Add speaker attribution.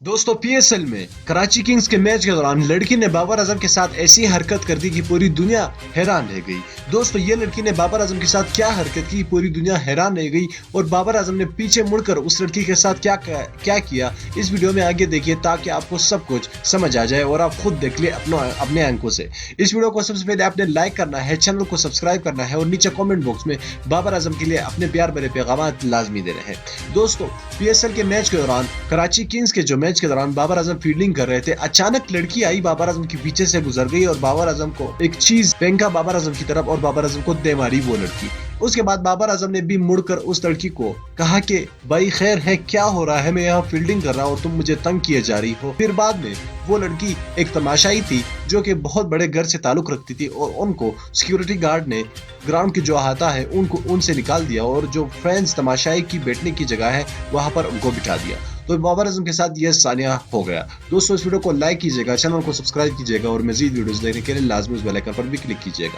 Speaker 1: दोस्तों पीएसएल में कराची किंग्स के मैच के दौरान लड़की ने बाबर आजम के साथ ऐसी हरकत कर दी कि पूरी दुनिया हैरान रह गई। दोस्तों ये लड़की ने बाबर आजम के साथ क्या हरकत की, पूरी दुनिया हैरान रह गई। और बाबर आजम ने पीछे मुड़कर उस लड़की के साथ क्या किया, इस वीडियो में आगे देखिए ताकि आपको सब कुछ समझ आ जाए और आप खुद देख ले अपने आंखों से। इस वीडियो को सबसे पहले आपने लाइक करना है, चैनल को सब्सक्राइब करना है और नीचे कॉमेंट बॉक्स में बाबर आजम के लिए अपने प्यार भरे पैगाम लाजमी देने हैं। दोस्तों पीएसएल के मैच के दौरान, कराची किंग्स के जो मैच के दौरान बाबर आजम फील्डिंग कर रहे थे, अचानक लड़की आई बाबर आजम के पीछे से गुजर गई और बाबर आजम को एक चीज फेंका बाबर आजम की तरफ और बाबर आजम को दे मारी वो लड़की। उसके बाद बाबर आजम ने भी मुड़कर उस लड़की को कहा कि भाई खैर है, क्या हो रहा है, मैं यहाँ फील्डिंग कर रहा हूँ, तुम मुझे तंग किए जा रही हो। फिर बाद में वो लड़की एक तमाशाई थी जो कि बहुत बड़े घर से ताल्लुक रखती थी और उनको सिक्योरिटी गार्ड ने ग्राउंड की जो अहाता है उनसे निकाल दिया और जो फैंस तमाशाई की बैठने की जगह है वहां पर उनको बिठा दिया। तो बाबर आजम के साथ ये सानिया हो गया। दोस्तों इस वीडियो को लाइक कीजिएगा, चैनल को सब्सक्राइब कीजिएगा और मजीद वीडियोस देखने के लिए लाजमी उस बेल आइकन पर भी क्लिक कीजिएगा।